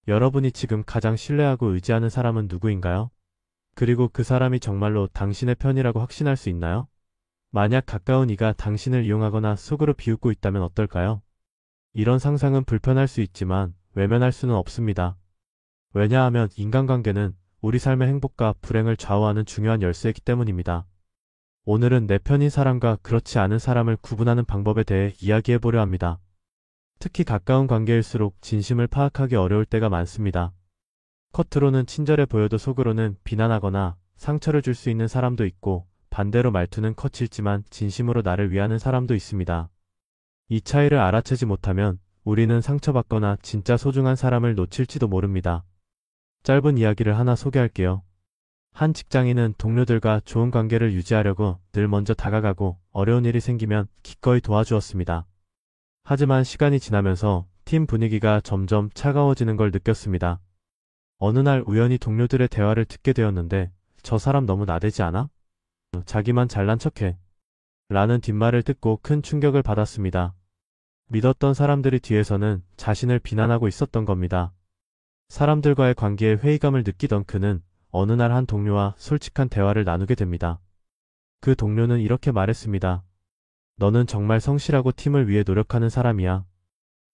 여러분이 지금 가장 신뢰하고 의지하는 사람은 누구인가요? 그리고 그 사람이 정말로 당신의 편이라고 확신할 수 있나요? 만약 가까운 이가 당신을 이용하거나 속으로 비웃고 있다면 어떨까요? 이런 상상은 불편할 수 있지만 외면할 수는 없습니다. 왜냐하면 인간관계는 우리 삶의 행복과 불행을 좌우하는 중요한 열쇠이기 때문입니다. 오늘은 내 편인 사람과 그렇지 않은 사람을 구분하는 방법에 대해 이야기해보려 합니다. 특히 가까운 관계일수록 진심을 파악하기 어려울 때가 많습니다. 겉으로는 친절해 보여도 속으로는 비난하거나 상처를 줄 수 있는 사람도 있고, 반대로 말투는 거칠지만 진심으로 나를 위하는 사람도 있습니다. 이 차이를 알아채지 못하면 우리는 상처받거나 진짜 소중한 사람을 놓칠지도 모릅니다. 짧은 이야기를 하나 소개할게요. 한 직장인은 동료들과 좋은 관계를 유지하려고 늘 먼저 다가가고 어려운 일이 생기면 기꺼이 도와주었습니다. 하지만 시간이 지나면서 팀 분위기가 점점 차가워지는 걸 느꼈습니다. 어느 날 우연히 동료들의 대화를 듣게 되었는데, 저 사람 너무 나대지 않아? 자기만 잘난 척해. 라는 뒷말을 듣고 큰 충격을 받았습니다. 믿었던 사람들이 뒤에서는 자신을 비난하고 있었던 겁니다. 사람들과의 관계에 회의감을 느끼던 그는 어느 날 한 동료와 솔직한 대화를 나누게 됩니다. 그 동료는 이렇게 말했습니다. 너는 정말 성실하고 팀을 위해 노력하는 사람이야.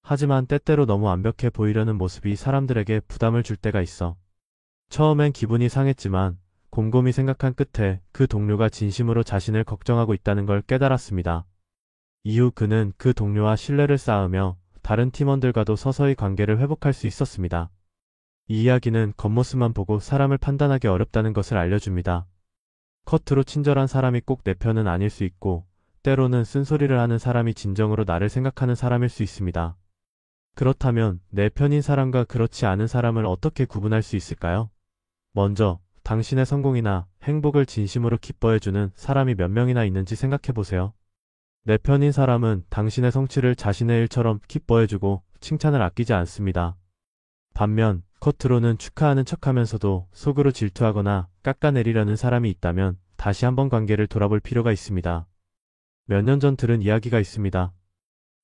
하지만 때때로 너무 완벽해 보이려는 모습이 사람들에게 부담을 줄 때가 있어. 처음엔 기분이 상했지만 곰곰이 생각한 끝에 그 동료가 진심으로 자신을 걱정하고 있다는 걸 깨달았습니다. 이후 그는 그 동료와 신뢰를 쌓으며 다른 팀원들과도 서서히 관계를 회복할 수 있었습니다. 이 이야기는 겉모습만 보고 사람을 판단하기 어렵다는 것을 알려줍니다. 겉으로 친절한 사람이 꼭 내 편은 아닐 수 있고, 때로는 쓴소리를 하는 사람이 진정으로 나를 생각하는 사람일 수 있습니다. 그렇다면 내 편인 사람과 그렇지 않은 사람을 어떻게 구분할 수 있을까요? 먼저 당신의 성공이나 행복을 진심으로 기뻐해주는 사람이 몇 명이나 있는지 생각해보세요. 내 편인 사람은 당신의 성취를 자신의 일처럼 기뻐해주고 칭찬을 아끼지 않습니다. 반면 겉으로는 축하하는 척하면서도 속으로 질투하거나 깎아내리려는 사람이 있다면 다시 한번 관계를 돌아볼 필요가 있습니다. 몇 년 전 들은 이야기가 있습니다.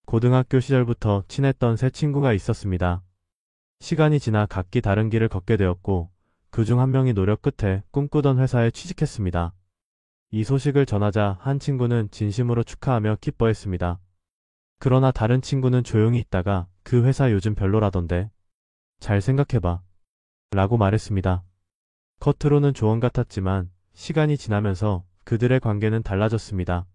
고등학교 시절부터 친했던 세 친구가 있었습니다. 시간이 지나 각기 다른 길을 걷게 되었고, 그중 한 명이 노력 끝에 꿈꾸던 회사에 취직했습니다. 이 소식을 전하자 한 친구는 진심으로 축하하며 기뻐했습니다. 그러나 다른 친구는 조용히 있다가 그 회사 요즘 별로라던데. 잘 생각해봐. 라고 말했습니다. 겉으로는 조언 같았지만 시간이 지나면서 그들의 관계는 달라졌습니다.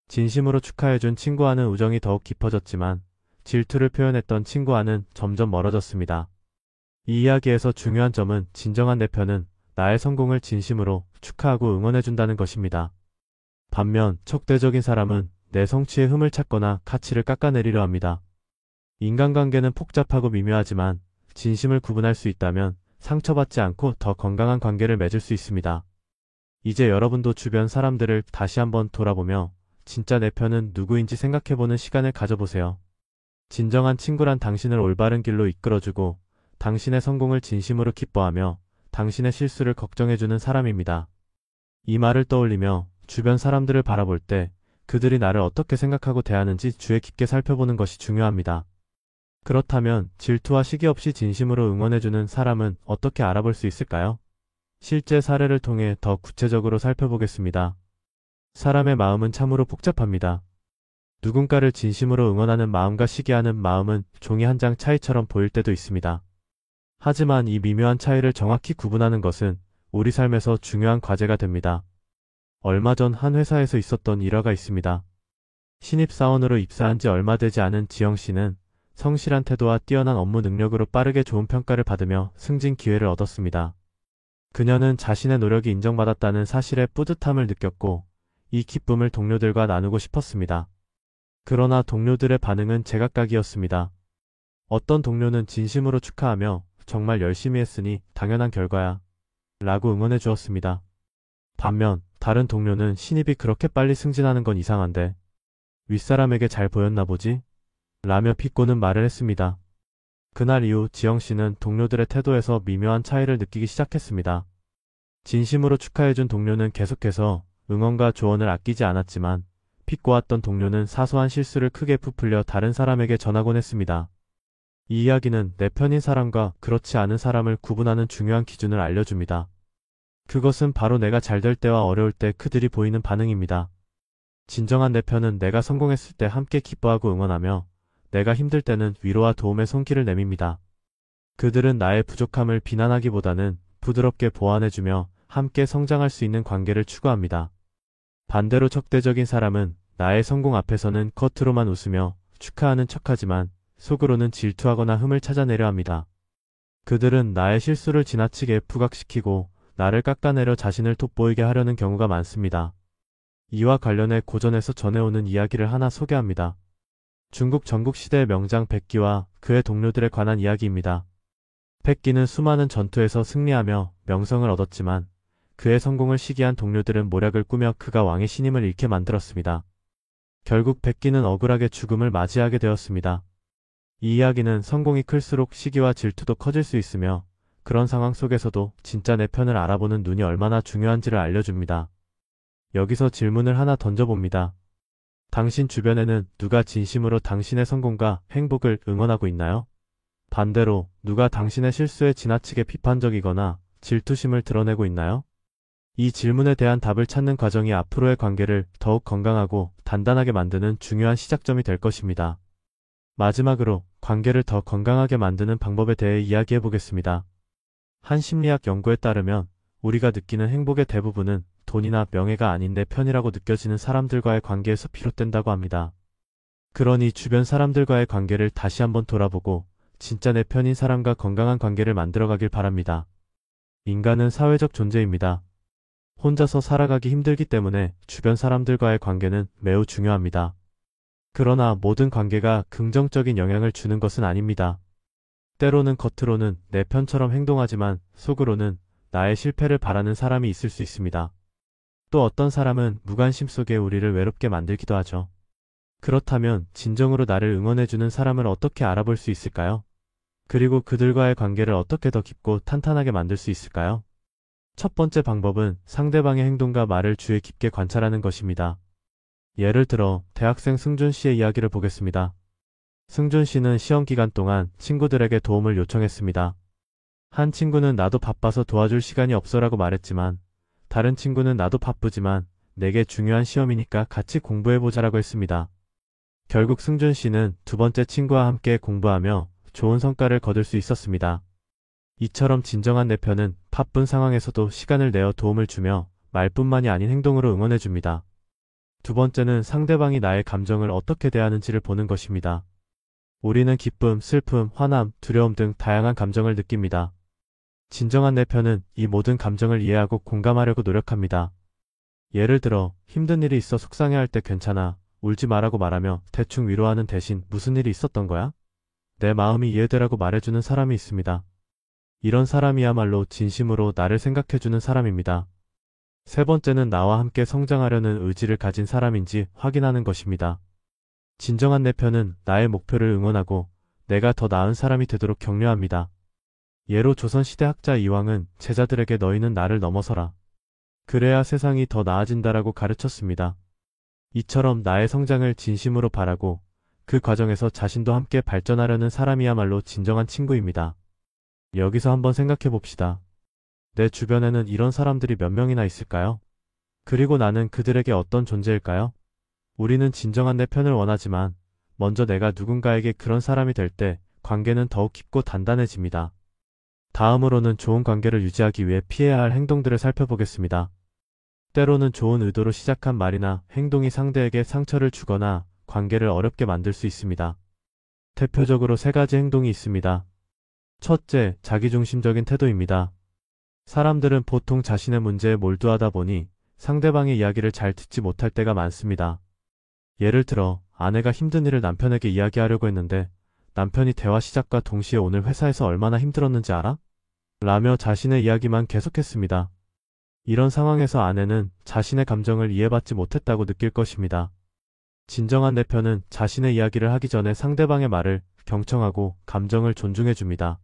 진심으로 축하해준 친구와는 우정이 더욱 깊어졌지만 질투를 표현했던 친구와는 점점 멀어졌습니다. 이 이야기에서 중요한 점은 진정한 내 편은 나의 성공을 진심으로 축하하고 응원해준다는 것입니다. 반면 적대적인 사람은 내 성취에 흠을 찾거나 가치를 깎아내리려 합니다. 인간관계는 복잡하고 미묘하지만 진심을 구분할 수 있다면 상처받지 않고 더 건강한 관계를 맺을 수 있습니다. 이제 여러분도 주변 사람들을 다시 한번 돌아보며 진짜 내 편은 누구인지 생각해보는 시간을 가져보세요. 진정한 친구란 당신을 올바른 길로 이끌어주고 당신의 성공을 진심으로 기뻐하며 당신의 실수를 걱정해주는 사람입니다. 이 말을 떠올리며 주변 사람들을 바라볼 때 그들이 나를 어떻게 생각하고 대하는지 주의 깊게 살펴보는 것이 중요합니다. 그렇다면 질투와 시기 없이 진심으로 응원해주는 사람은 어떻게 알아볼 수 있을까요? 실제 사례를 통해 더 구체적으로 살펴보겠습니다. 사람의 마음은 참으로 복잡합니다. 누군가를 진심으로 응원하는 마음과 시기하는 마음은 종이 한 장 차이처럼 보일 때도 있습니다. 하지만 이 미묘한 차이를 정확히 구분하는 것은 우리 삶에서 중요한 과제가 됩니다. 얼마 전 한 회사에서 있었던 일화가 있습니다. 신입사원으로 입사한 지 얼마 되지 않은 지영 씨는 성실한 태도와 뛰어난 업무 능력으로 빠르게 좋은 평가를 받으며 승진 기회를 얻었습니다. 그녀는 자신의 노력이 인정받았다는 사실에 뿌듯함을 느꼈고 이 기쁨을 동료들과 나누고 싶었습니다. 그러나 동료들의 반응은 제각각이었습니다. 어떤 동료는 진심으로 축하하며 정말 열심히 했으니 당연한 결과야 라고 응원해 주었습니다. 반면 다른 동료는 신입이 그렇게 빨리 승진하는 건 이상한데 윗사람에게 잘 보였나 보지? 라며 비꼬는 말을 했습니다. 그날 이후 지영씨는 동료들의 태도에서 미묘한 차이를 느끼기 시작했습니다. 진심으로 축하해준 동료는 계속해서 응원과 조언을 아끼지 않았지만 비꼬았던 동료는 사소한 실수를 크게 부풀려 다른 사람에게 전하곤 했습니다. 이 이야기는 내 편인 사람과 그렇지 않은 사람을 구분하는 중요한 기준을 알려줍니다. 그것은 바로 내가 잘 될 때와 어려울 때 그들이 보이는 반응입니다. 진정한 내 편은 내가 성공했을 때 함께 기뻐하고 응원하며 내가 힘들 때는 위로와 도움의 손길을 내밉니다. 그들은 나의 부족함을 비난하기보다는 부드럽게 보완해주며 함께 성장할 수 있는 관계를 추구합니다. 반대로 적대적인 사람은 나의 성공 앞에서는 겉으로만 웃으며 축하하는 척하지만 속으로는 질투하거나 흠을 찾아내려 합니다. 그들은 나의 실수를 지나치게 부각시키고 나를 깎아내려 자신을 돋보이게 하려는 경우가 많습니다. 이와 관련해 고전에서 전해오는 이야기를 하나 소개합니다. 중국 전국시대의 명장 백기와 그의 동료들에 관한 이야기입니다. 백기는 수많은 전투에서 승리하며 명성을 얻었지만 그의 성공을 시기한 동료들은 모략을 꾸며 그가 왕의 신임을 잃게 만들었습니다. 결국 백기는 억울하게 죽음을 맞이하게 되었습니다. 이 이야기는 성공이 클수록 시기와 질투도 커질 수 있으며 그런 상황 속에서도 진짜 내 편을 알아보는 눈이 얼마나 중요한지를 알려줍니다. 여기서 질문을 하나 던져봅니다. 당신 주변에는 누가 진심으로 당신의 성공과 행복을 응원하고 있나요? 반대로 누가 당신의 실수에 지나치게 비판적이거나 질투심을 드러내고 있나요? 이 질문에 대한 답을 찾는 과정이 앞으로의 관계를 더욱 건강하고 단단하게 만드는 중요한 시작점이 될 것입니다. 마지막으로 관계를 더 건강하게 만드는 방법에 대해 이야기해 보겠습니다. 한 심리학 연구에 따르면 우리가 느끼는 행복의 대부분은 돈이나 명예가 아닌 내 편이라고 느껴지는 사람들과의 관계에서 비롯된다고 합니다. 그러니 주변 사람들과의 관계를 다시 한번 돌아보고 진짜 내 편인 사람과 건강한 관계를 만들어가길 바랍니다. 인간은 사회적 존재입니다. 혼자서 살아가기 힘들기 때문에 주변 사람들과의 관계는 매우 중요합니다. 그러나 모든 관계가 긍정적인 영향을 주는 것은 아닙니다. 때로는 겉으로는 내 편처럼 행동하지만 속으로는 나의 실패를 바라는 사람이 있을 수 있습니다. 또 어떤 사람은 무관심 속에 우리를 외롭게 만들기도 하죠. 그렇다면 진정으로 나를 응원해주는 사람을 어떻게 알아볼 수 있을까요? 그리고 그들과의 관계를 어떻게 더 깊고 탄탄하게 만들 수 있을까요? 첫 번째 방법은 상대방의 행동과 말을 주의 깊게 관찰하는 것입니다. 예를 들어 대학생 승준 씨의 이야기를 보겠습니다. 승준 씨는 시험 기간 동안 친구들에게 도움을 요청했습니다. 한 친구는 나도 바빠서 도와줄 시간이 없어라고 말했지만 다른 친구는 나도 바쁘지만 내게 중요한 시험이니까 같이 공부해보자라고 했습니다. 결국 승준 씨는 두 번째 친구와 함께 공부하며 좋은 성과를 거둘 수 있었습니다. 이처럼 진정한 내 편은 바쁜 상황에서도 시간을 내어 도움을 주며 말뿐만이 아닌 행동으로 응원해줍니다. 두 번째는 상대방이 나의 감정을 어떻게 대하는지를 보는 것입니다. 우리는 기쁨, 슬픔, 화남, 두려움 등 다양한 감정을 느낍니다. 진정한 내 편은 이 모든 감정을 이해하고 공감하려고 노력합니다. 예를 들어 힘든 일이 있어 속상해할 때 괜찮아, 울지 마라고 말하며 대충 위로하는 대신 무슨 일이 있었던 거야? 내 마음이 이해되라고 말해주는 사람이 있습니다. 이런 사람이야말로 진심으로 나를 생각해주는 사람입니다. 세 번째는 나와 함께 성장하려는 의지를 가진 사람인지 확인하는 것입니다. 진정한 내 편은 나의 목표를 응원하고 내가 더 나은 사람이 되도록 격려합니다. 예로 조선시대 학자 이황은 제자들에게 너희는 나를 넘어서라. 그래야 세상이 더 나아진다라고 가르쳤습니다. 이처럼 나의 성장을 진심으로 바라고 그 과정에서 자신도 함께 발전하려는 사람이야말로 진정한 친구입니다. 여기서 한번 생각해 봅시다. 내 주변에는 이런 사람들이 몇 명이나 있을까요? 그리고 나는 그들에게 어떤 존재일까요? 우리는 진정한 내 편을 원하지만 먼저 내가 누군가에게 그런 사람이 될 때 관계는 더욱 깊고 단단해집니다. 다음으로는 좋은 관계를 유지하기 위해 피해야 할 행동들을 살펴보겠습니다. 때로는 좋은 의도로 시작한 말이나 행동이 상대에게 상처를 주거나 관계를 어렵게 만들 수 있습니다. 대표적으로 세 가지 행동이 있습니다. 첫째, 자기중심적인 태도입니다. 사람들은 보통 자신의 문제에 몰두하다 보니 상대방의 이야기를 잘 듣지 못할 때가 많습니다. 예를 들어 아내가 힘든 일을 남편에게 이야기하려고 했는데 남편이 대화 시작과 동시에 오늘 회사에서 얼마나 힘들었는지 알아? 라며 자신의 이야기만 계속했습니다. 이런 상황에서 아내는 자신의 감정을 이해받지 못했다고 느낄 것입니다. 진정한 내 편은 자신의 이야기를 하기 전에 상대방의 말을 경청하고 감정을 존중해줍니다.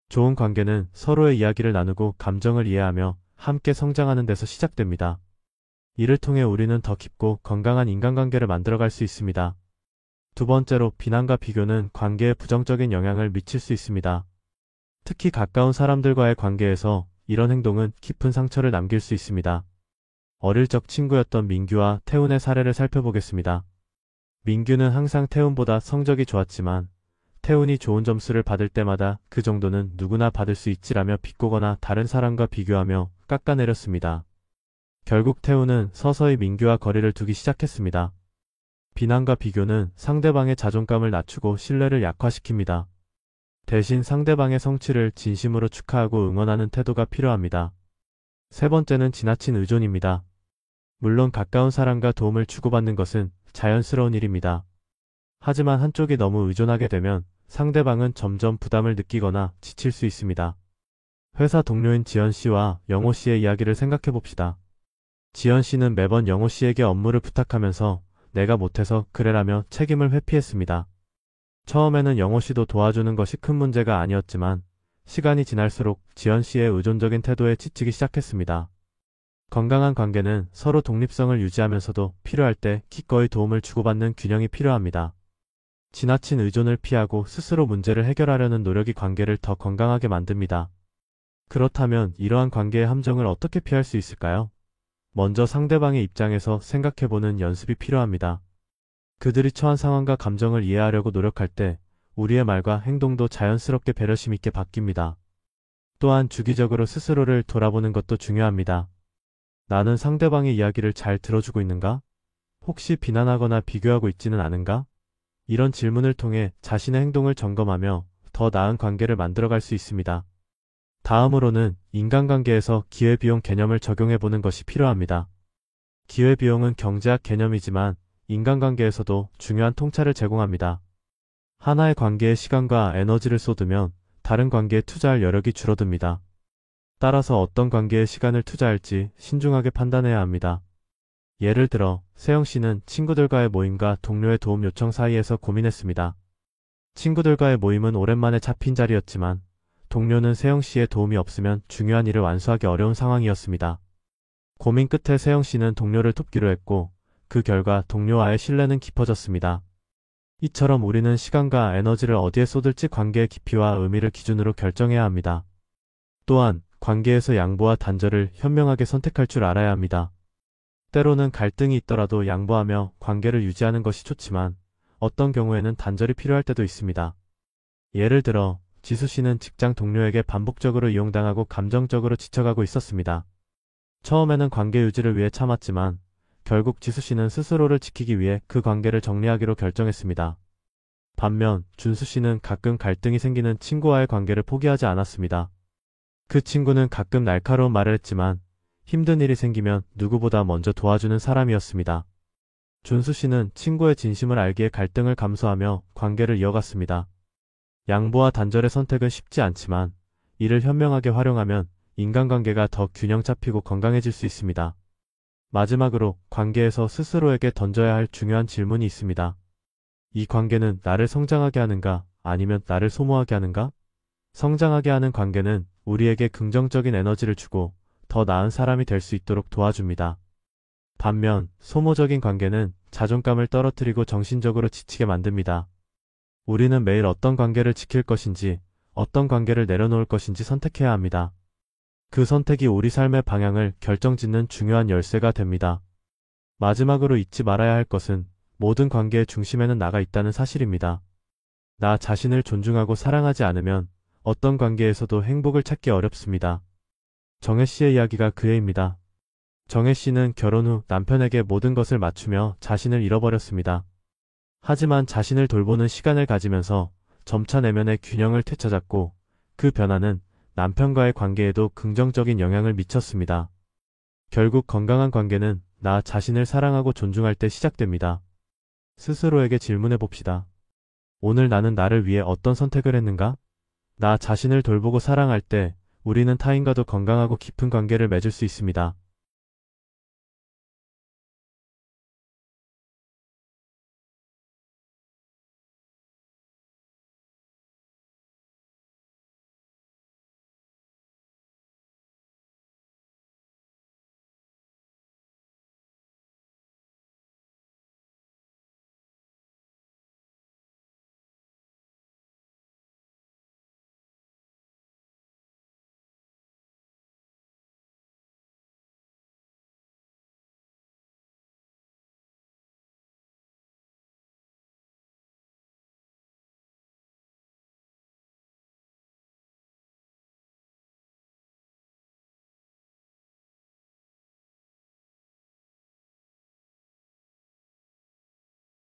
좋은 관계는 서로의 이야기를 나누고 감정을 이해하며 함께 성장하는 데서 시작됩니다. 이를 통해 우리는 더 깊고 건강한 인간관계를 만들어갈 수 있습니다. 두 번째로 비난과 비교는 관계에 부정적인 영향을 미칠 수 있습니다. 특히 가까운 사람들과의 관계에서 이런 행동은 깊은 상처를 남길 수 있습니다. 어릴 적 친구였던 민규와 태훈의 사례를 살펴보겠습니다. 민규는 항상 태훈보다 성적이 좋았지만 태훈이 좋은 점수를 받을 때마다 그 정도는 누구나 받을 수 있지라며 비꼬거나 다른 사람과 비교하며 깎아내렸습니다. 결국 태훈은 서서히 민규와 거리를 두기 시작했습니다. 비난과 비교는 상대방의 자존감을 낮추고 신뢰를 약화시킵니다. 대신 상대방의 성취를 진심으로 축하하고 응원하는 태도가 필요합니다. 세 번째는 지나친 의존입니다. 물론 가까운 사람과 도움을 주고받는 것은 자연스러운 일입니다. 하지만 한쪽이 너무 의존하게 되면 상대방은 점점 부담을 느끼거나 지칠 수 있습니다. 회사 동료인 지연 씨와 영호 씨의 이야기를 생각해 봅시다. 지연 씨는 매번 영호 씨에게 업무를 부탁하면서 내가 못해서 그래라며 책임을 회피했습니다. 처음에는 영호 씨도 도와주는 것이 큰 문제가 아니었지만 시간이 지날수록 지연 씨의 의존적인 태도에 지치기 시작했습니다. 건강한 관계는 서로 독립성을 유지하면서도 필요할 때 기꺼이 도움을 주고받는 균형이 필요합니다. 지나친 의존을 피하고 스스로 문제를 해결하려는 노력이 관계를 더 건강하게 만듭니다. 그렇다면 이러한 관계의 함정을 어떻게 피할 수 있을까요? 먼저 상대방의 입장에서 생각해보는 연습이 필요합니다. 그들이 처한 상황과 감정을 이해하려고 노력할 때 우리의 말과 행동도 자연스럽게 배려심 있게 바뀝니다. 또한 주기적으로 스스로를 돌아보는 것도 중요합니다. 나는 상대방의 이야기를 잘 들어주고 있는가? 혹시 비난하거나 비교하고 있지는 않은가? 이런 질문을 통해 자신의 행동을 점검하며 더 나은 관계를 만들어갈 수 있습니다. 다음으로는 인간관계에서 기회비용 개념을 적용해보는 것이 필요합니다. 기회비용은 경제학 개념이지만 인간관계에서도 중요한 통찰을 제공합니다. 하나의 관계에 시간과 에너지를 쏟으면 다른 관계에 투자할 여력이 줄어듭니다. 따라서 어떤 관계에 시간을 투자할지 신중하게 판단해야 합니다. 예를 들어 세영 씨는 친구들과의 모임과 동료의 도움 요청 사이에서 고민했습니다. 친구들과의 모임은 오랜만에 잡힌 자리였지만 동료는 세영 씨의 도움이 없으면 중요한 일을 완수하기 어려운 상황이었습니다. 고민 끝에 세영 씨는 동료를 돕기로 했고 그 결과 동료와의 신뢰는 깊어졌습니다. 이처럼 우리는 시간과 에너지를 어디에 쏟을지 관계의 깊이와 의미를 기준으로 결정해야 합니다. 또한 관계에서 양보와 단절을 현명하게 선택할 줄 알아야 합니다. 때로는 갈등이 있더라도 양보하며 관계를 유지하는 것이 좋지만 어떤 경우에는 단절이 필요할 때도 있습니다. 예를 들어 지수 씨는 직장 동료에게 반복적으로 이용당하고 감정적으로 지쳐가고 있었습니다. 처음에는 관계 유지를 위해 참았지만 결국 지수 씨는 스스로를 지키기 위해 그 관계를 정리하기로 결정했습니다. 반면 준수 씨는 가끔 갈등이 생기는 친구와의 관계를 포기하지 않았습니다. 그 친구는 가끔 날카로운 말을 했지만 힘든 일이 생기면 누구보다 먼저 도와주는 사람이었습니다. 준수 씨는 친구의 진심을 알기에 갈등을 감수하며 관계를 이어갔습니다. 양보와 단절의 선택은 쉽지 않지만 이를 현명하게 활용하면 인간관계가 더 균형 잡히고 건강해질 수 있습니다. 마지막으로 관계에서 스스로에게 던져야 할 중요한 질문이 있습니다. 이 관계는 나를 성장하게 하는가 아니면 나를 소모하게 하는가? 성장하게 하는 관계는 우리에게 긍정적인 에너지를 주고 더 나은 사람이 될 수 있도록 도와줍니다. 반면 소모적인 관계는 자존감을 떨어뜨리고 정신적으로 지치게 만듭니다. 우리는 매일 어떤 관계를 지킬 것인지 어떤 관계를 내려놓을 것인지 선택해야 합니다. 그 선택이 우리 삶의 방향을 결정짓는 중요한 열쇠가 됩니다. 마지막으로 잊지 말아야 할 것은 모든 관계의 중심에는 나가 있다는 사실입니다. 나 자신을 존중하고 사랑하지 않으면 어떤 관계에서도 행복을 찾기 어렵습니다. 정혜 씨의 이야기가 그 예입니다. 정혜 씨는 결혼 후 남편에게 모든 것을 맞추며 자신을 잃어버렸습니다. 하지만 자신을 돌보는 시간을 가지면서 점차 내면의 균형을 되찾았고 그 변화는 남편과의 관계에도 긍정적인 영향을 미쳤습니다. 결국 건강한 관계는 나 자신을 사랑하고 존중할 때 시작됩니다. 스스로에게 질문해 봅시다. 오늘 나는 나를 위해 어떤 선택을 했는가? 나 자신을 돌보고 사랑할 때 우리는 타인과도 건강하고 깊은 관계를 맺을 수 있습니다.